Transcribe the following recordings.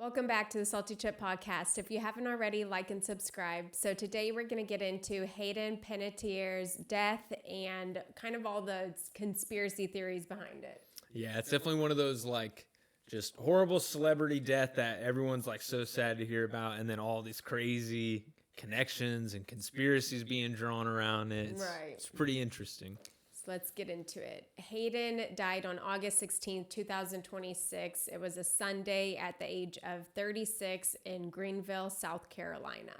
Welcome back to the Salty Chip Podcast. If you haven't already, like and subscribe. So today we're going to get into Hayden Panettiere's death and kind of all the conspiracy theories behind it. Yeah, it's definitely one of those like just horrible celebrity death that everyone's like so sad to hear about, and then all these crazy connections and conspiracies being drawn around it. It's pretty interesting. Let's get into it. Hayden died on August 16th, 2026. It was a Sunday at the age of 36 in Greenville, South Carolina.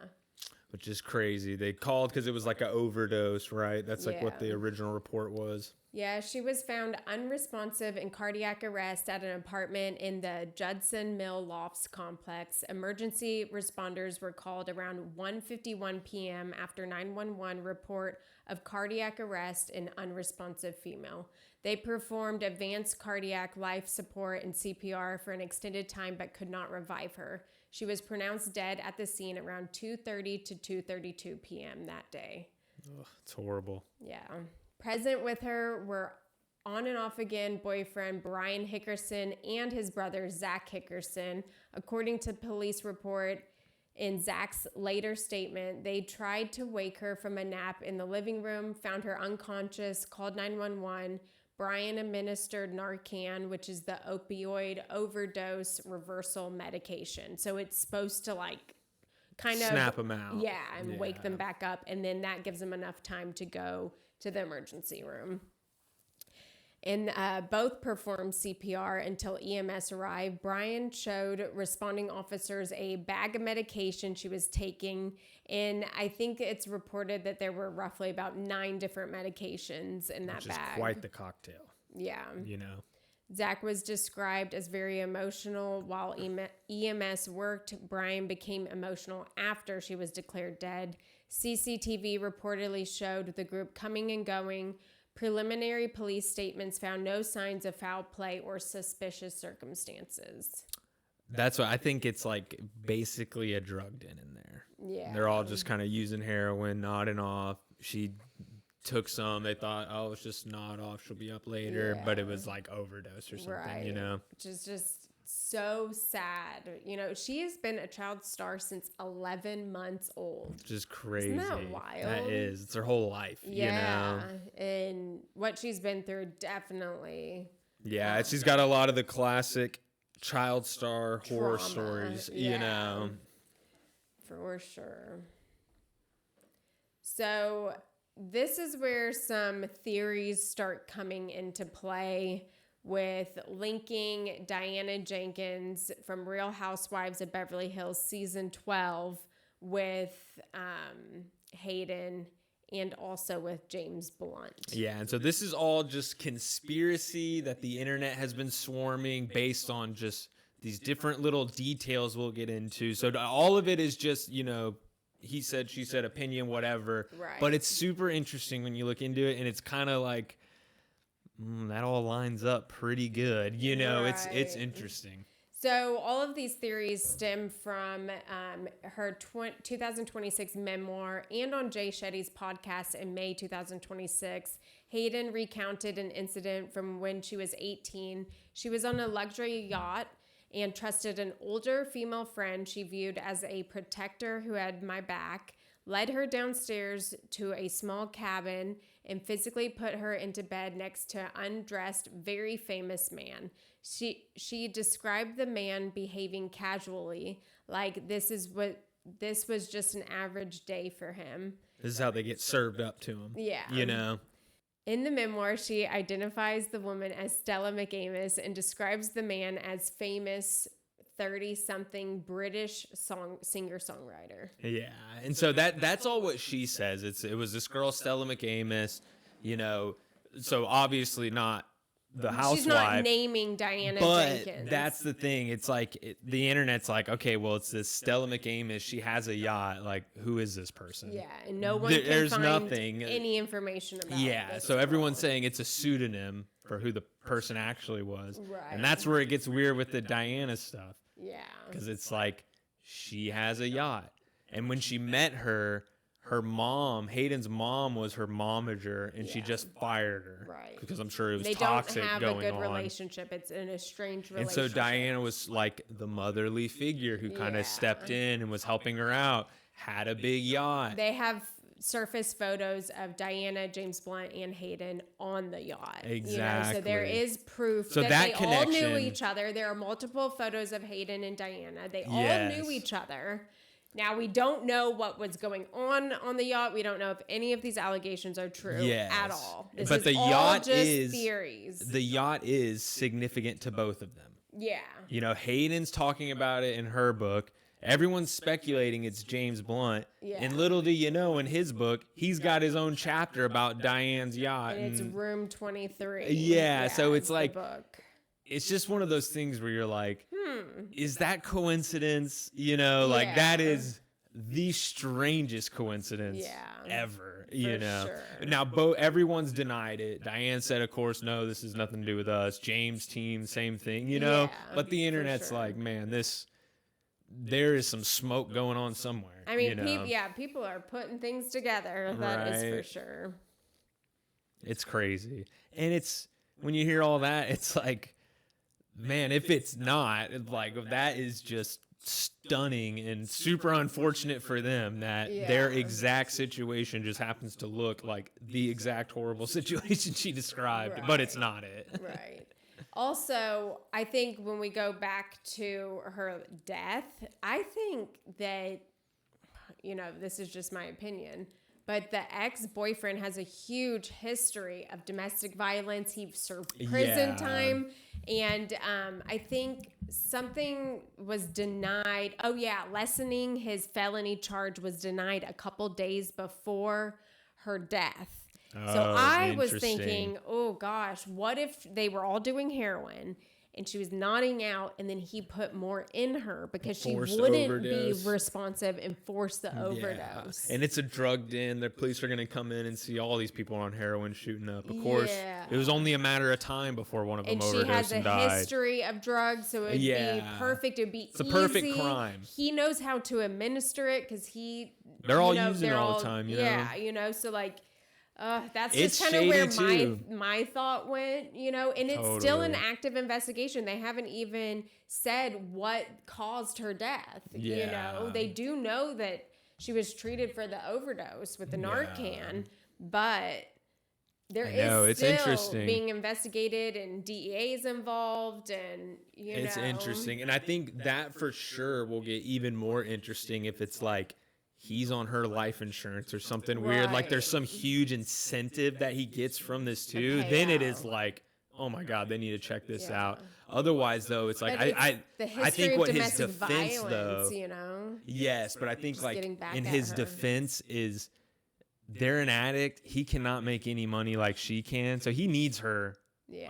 Which is crazy. They called because it was like an overdose, right? That's like what the original report was. Yeah, she was found unresponsive in cardiac arrest at an apartment in the Judson Mill Lofts complex. Emergency responders were called around 1:51 p.m. after 911 report of cardiac arrest in unresponsive female. They performed advanced cardiac life support and CPR for an extended time but could not revive her. She was pronounced dead at the scene around 2:30 to 2:32 p.m. that day. Ugh, it's horrible. Yeah. Present with her were on and off again boyfriend Brian Hickerson and his brother Zach Hickerson. According to police report, in Zach's later statement, they tried to wake her from a nap in the living room, found her unconscious, called 911. Brian administered Narcan, which is the opioid overdose reversal medication. So it's supposed to like kind of snap them out. Yeah, and wake them back up. And then that gives them enough time to go to the emergency room. And both performed CPR until EMS arrived. Brian showed responding officers a bag of medication she was taking. And I think it's reported that there were roughly about 9 different medications in that bag. Which is quite the cocktail. Yeah. You know. Zach was described as very emotional while EMS worked. Brian became emotional after she was declared dead. CCTV reportedly showed the group coming and going. Preliminary police statements found no signs of foul play or suspicious circumstances. That's what I think. It's like basically a drug den in there. Yeah. They're all just kind of using heroin, nodding off. She took some. They thought, oh, it's just nod off. She'll be up later. But it was like overdose or something, you know? Which is just so sad. You know, she has been a child star since 11 months old. Which is crazy. Isn't that wild? That is. It's her whole life, you know? And what she's been through, definitely. Yeah, she's got a lot of the classic child star horror stories, you know? For sure. So this is where some theories start coming into play with linking Diana Jenkins from Real Housewives of Beverly Hills season 12 with Hayden and also with James Blunt. Yeah, and so this is all just conspiracy that the internet has been swarming based on just these different little details we'll get into. So all of it is just, you know, he said, she said, opinion, whatever. Right. But it's super interesting when you look into it, and it's kind of like, that all lines up pretty good. You know, it's interesting. So all of these theories stem from her 2026 memoir and on Jay Shetty's podcast in May 2026. Hayden recounted an incident from when she was 18. She was on a luxury yacht and trusted an older female friend she viewed as a protector who had my back, led her downstairs to a small cabin, and physically put her into bed next to an undressed, very famous man. She described the man behaving casually, like this was just an average day for him. This is how they get served up to him. Yeah. You know? In the memoir, she identifies the woman as Stella McAmis and describes the man as famous 30-something British singer-songwriter. Yeah, and so that's all what she says. It was this girl, Stella McAmis, you know, so obviously not the housewife. She's not naming Diana Jenkins. But that's the thing. It's like the internet's like, okay, well, it's this Stella McAmis. She has a yacht. Like, who is this person? Yeah, and no one can find nothing. Any information about it. Yeah, so everyone's saying it's a pseudonym for who the person actually was. Right. And that's where it gets weird with the Diana stuff. Yeah. Because it's like, she has a yacht. And when she met her her mom, Hayden's mom, was her momager, and she just fired her. Right. Because I'm sure it was They toxic don't have going a good on. relationship. It's an estranged And relationship. so Diana was like the motherly figure who kind of stepped in and was helping her out, had a big yacht. They have surfaced photos of Diana, James Blunt, and Hayden on the yacht. Exactly. So there is proof So that that they connection, all knew each other. There are multiple photos of Hayden and Diana. They all knew each other. Now, we don't know what was going on the yacht. We don't know if any of these allegations are true at all. This but is the all yacht just is theories. The yacht is significant to both of them. Yeah. You know, Hayden's talking about it in her book. Everyone's speculating it's James Blunt. Yeah. And little do you know, in his book, he's got his own chapter about Diane's yacht. And it's room 23. Yeah, so it's like, the book. It's just one of those things where you're like, is that coincidence? You know, like that is the strangest coincidence ever, you know. Sure. Now, everyone's denied it. Diane said, of course, no, this has nothing to do with us. James' team, same thing, you know. But the internet's like, man, there is some smoke going on somewhere. I mean, you know? people are putting things together. That is for sure. It's crazy. And it's, when you hear all that, it's like, man, if it's not, like, that is just stunning and super unfortunate for them that their exact situation just happens to look like the exact horrible situation she described, but it's not it. Right. Also, I think when we go back to her death, I think that, you know, this is just my opinion, but the ex-boyfriend has a huge history of domestic violence. He served prison time. And I think something was denied. Oh, yeah. Lessening his felony charge was denied a couple days before her death. So I was thinking, oh, gosh, what if they were all doing heroin and she was nodding out and then he put more in her because she wouldn't be responsive and force the overdose. And it's a drugged in. The police are going to come in and see all these people on heroin shooting up. Of course, it was only a matter of time before one of them overdosed and died. And she has a history of drugs, so it would be perfect. It would be easy. It's a perfect crime. He knows how to administer it because they're all using it all the time, you know? Yeah, you know, so like... that's just kind of where my thought went, you know, and it's still an active investigation. They haven't even said what caused her death. You know, they do know that she was treated for the overdose with the Narcan, but there is still being investigated and DEA is involved, and it's interesting. And I think that for sure will get even more interesting if it's like he's on her life insurance or something weird. Like there's some huge incentive that he gets from this too. Then it is like, oh my God, they need to check this out. Otherwise though, it's like, I think what his defense though, you know? Yes, but I think like in his defense is they're an addict. He cannot make any money like she can. So he needs her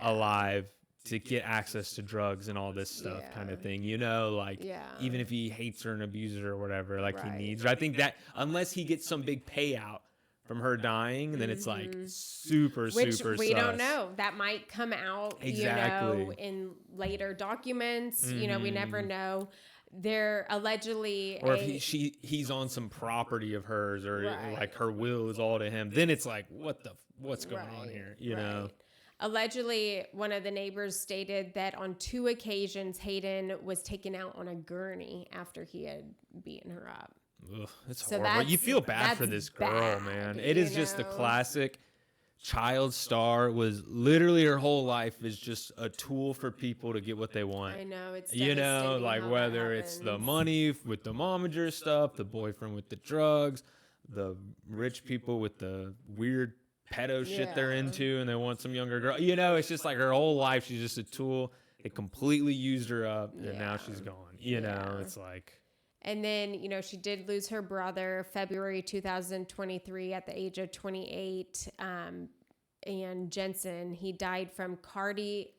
alive to get access to drugs and all this stuff kind of thing, you know, like even if he hates her and abuses her or whatever, like he needs her. I think that unless he gets some big payout from her dying, then it's like super Which super we sus. don't know. That might come out, you know, in later documents. You know, we never know. They're allegedly, or if he's on some property of hers, or like her will is all to him, then it's like, what's going on here, you know? Allegedly, one of the neighbors stated that on 2 occasions, Hayden was taken out on a gurney after he had beaten her up. Ugh, it's horrible. You feel bad for this girl, man. It is just the classic child star. Was literally her whole life is just a tool for people to get what they want. I know, it's you know, like whether it's the money with the momager stuff, the boyfriend with the drugs, the rich people with the weird pedo shit they're into, and they want some younger girl. You know, it's just like her whole life she's just a tool. It completely used her up, and now she's gone. You know, it's like. And then, you know, she did lose her brother February 2023 at the age of 28. And Jensen, he died from cardiomegaly.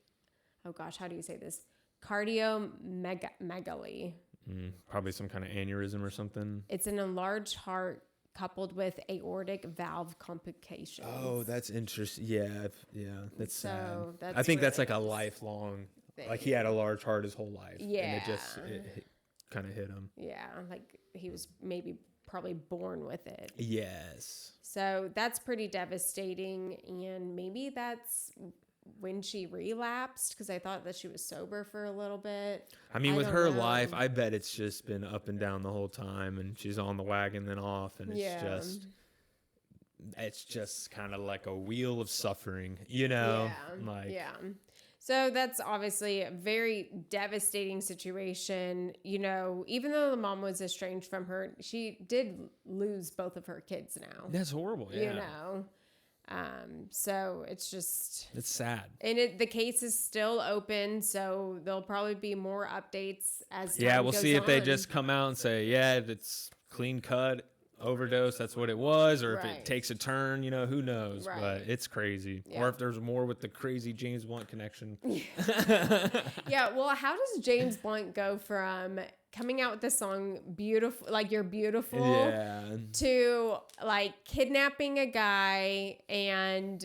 Probably some kind of aneurysm or something. It's an enlarged heart coupled with aortic valve complications. Oh, that's interesting. Yeah. That's sad. That's I think that's like a lifelong thing. Like he had a large heart his whole life. Yeah. And it kind of hit him. Yeah, like he was probably born with it. Yes. So that's pretty devastating, and maybe that's when she relapsed, because I thought that she was sober for a little bit. I mean, with her life, I bet it's just been up and down the whole time, and she's on the wagon then off, and it's just kind of like a wheel of suffering, you know? Yeah. So that's obviously a very devastating situation. You know, even though the mom was estranged from her, she did lose both of her kids now. That's horrible, yeah. You know? So it's sad. And the case is still open, so there'll probably be more updates as time we'll goes see if on. they just come out and say, it's clean cut, overdose, that's what it was, or if it takes a turn, you know, who knows? But it's crazy. Or if there's more with the crazy James Blunt connection. Well, how does James Blunt go from coming out with the song "Beautiful," like "You're Beautiful," to like kidnapping a guy and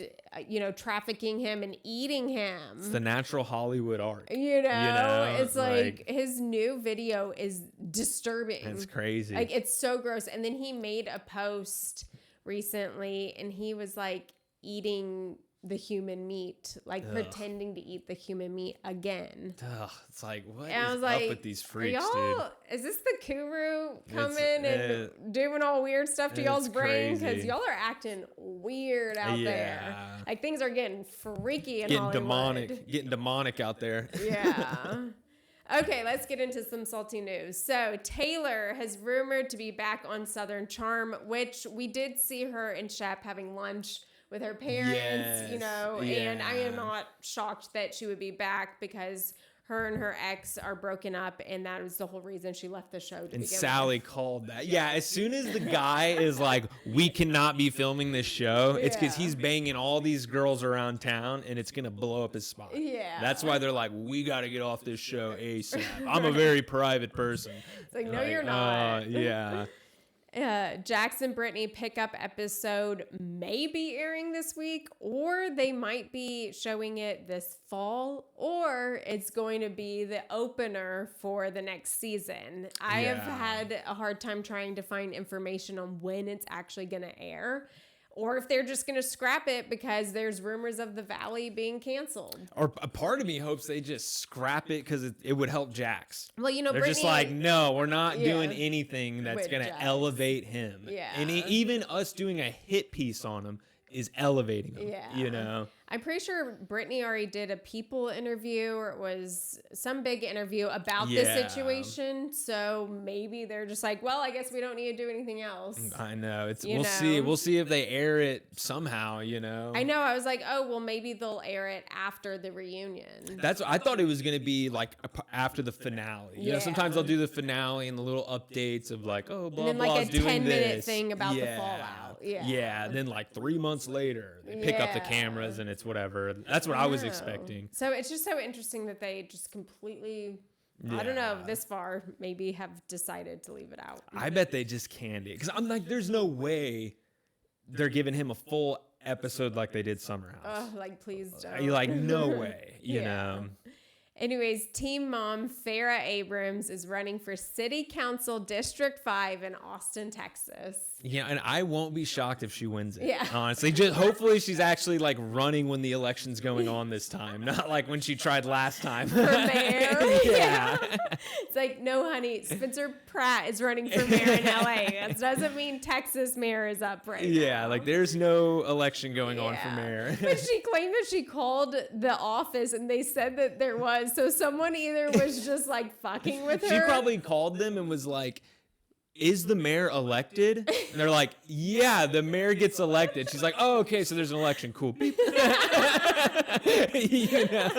trafficking him and eating him? It's the natural Hollywood art. It's like his new video is disturbing. It's crazy. Like, it's so gross. And then he made a post recently, and he was like eating the human meat, like pretending to eat the human meat again. It's like, what and is I was like, up with these freaks, dude? Is this the Kuru coming and doing all weird stuff to y'all's brain? Because y'all are acting weird out there. Like, things are getting freaky in Hollywood. Getting demonic out there. Yeah. Okay, let's get into some salty news. So Taylor has rumored to be back on Southern Charm, which we did see her and Shep having lunch with her parents, and I am not shocked that she would be back, because her and her ex are broken up, and that was the whole reason she left the show. And Sally called that. Yeah, as soon as the guy is like, we cannot be filming this show, it's because he's banging all these girls around town, and it's going to blow up his spot. Yeah. That's why they're like, we got to get off this show ASAP. I'm a very private person. It's like, no, you're not. Yeah. Jackson Brittany pickup episode may be airing this week, or they might be showing it this fall, or it's going to be the opener for the next season. I have had a hard time trying to find information on when it's actually going to air, or if they're just going to scrap it because there's rumors of the Valley being canceled. Or a part of me hopes they just scrap it because it would help Jax. Well, they're Brittany, just like, no, we're not doing anything that's going to elevate him. Yeah. And even us doing a hit piece on him is elevating him. Yeah. I'm pretty sure Brittany already did a People interview, or it was some big interview about this situation. So maybe they're just like, well, I guess we don't need to do anything else. I know. We'll see. We'll see if they air it somehow, I know. I was like, oh, well, maybe they'll air it after the reunion. I thought it was going to be like after the finale. You know, sometimes they'll do the finale and the little updates of like, oh, blah, and then blah, like a doing 10-minute thing about the fallout. Yeah. And then like 3 months later, they pick up the cameras and it's whatever. That's what I was expecting. So it's just so interesting that they just completely, I don't know, this far maybe have decided to leave it out. I bet they just canned it, because I'm like, there's no way they're giving him a full episode like they did Summer House. Oh, like, please don't. You're like, no way, you know. Anyways, Teen Mom Farrah Abrams is running for City Council District 5 in Austin, Texas. Yeah, and I won't be shocked if she wins it. Yeah. Honestly, just hopefully she's actually like running when the election's going on this time, not like when she tried last time. For mayor? Yeah. It's like, no, honey, Spencer Pratt is running for mayor in LA. That doesn't mean Texas mayor is up right now. Yeah, like there's no election going on for mayor. But she claimed that she called the office and they said that there was. So someone either was just like fucking with her. She probably called them and was like, is the mayor elected? And they're like, yeah, the mayor gets elected. She's like, oh, okay, so there's an election. Cool. Beep. You know?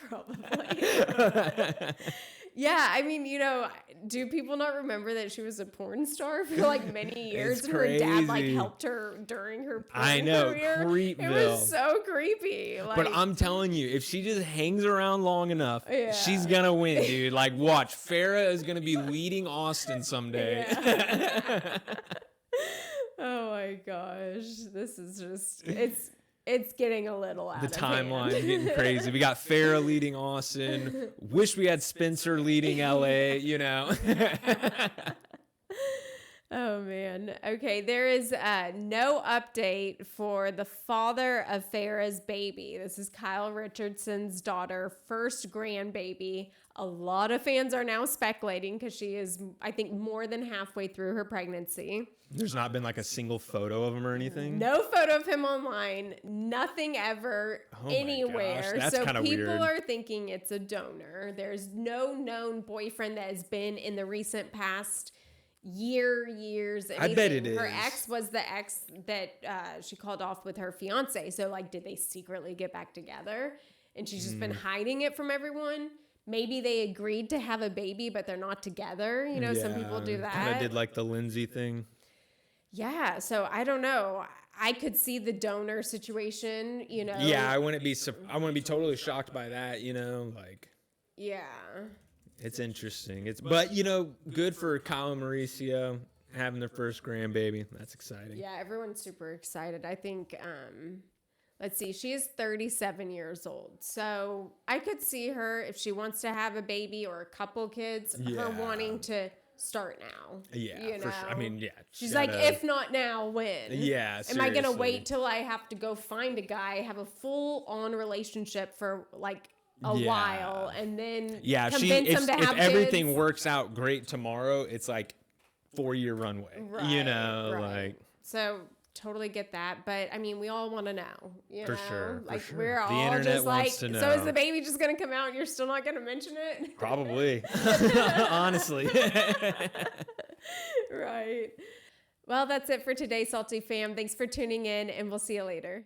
Probably. Yeah, I mean, do people not remember that she was a porn star for like many years, and her dad like helped her during her porn career? Creepville. It was so creepy. Like, but I'm telling you, if she just hangs around long enough, she's gonna win, dude. Like, watch, Farrah is gonna be leading Austin someday. Yeah. Oh my gosh, this is just It's getting a little out The of timeline hand. getting crazy. We got Farrah leading Austin. Wish we had Spencer leading LA, you know. Oh, man. Okay, there is no update for the father of Farrah's baby. This is Kyle Richardson's daughter, first grandbaby. A lot of fans are now speculating because she is, I think, more than halfway through her pregnancy. There's not been like a single photo of him or anything? No photo of him online. Nothing ever anywhere. Gosh, that's so kinda people weird. are thinking it's a donor. There's no known boyfriend that has been in the recent past years. Anything. I bet it Her is. ex was the ex that she called off with her fiance. So like, did they secretly get back together? And she's just been hiding it from everyone. Maybe they agreed to have a baby, but they're not together. You know, some people do that. Kind of did like the Lindsay thing. Yeah, so I don't know. I could see the donor situation, you know. Yeah, I wouldn't be totally shocked by that, you know, like Yeah. it's interesting. But you know, good for Kyle and Mauricio having their first grandbaby. That's exciting. Yeah, everyone's super excited. I think let's see, she is 37 years old. So I could see her if she wants to have a baby or a couple kids, her wanting to start now. Yeah, you for sure. I mean, yeah. She's like, if not now, when? Yeah, Am I going to seriously. wait till I have to go find a guy, have a full-on relationship for like a while, and then convince him to have if everything kids? works out great tomorrow, it's like 4-year runway. You know, like so totally get that, but I mean, we all want to know. You For know? sure, for like sure. we're The all internet just like, wants to so is know. the baby just gonna come out and you're still not gonna mention it? probably. Honestly. Right. Well, that's it for today, Salty Fam. Thanks for tuning in, and we'll see you later.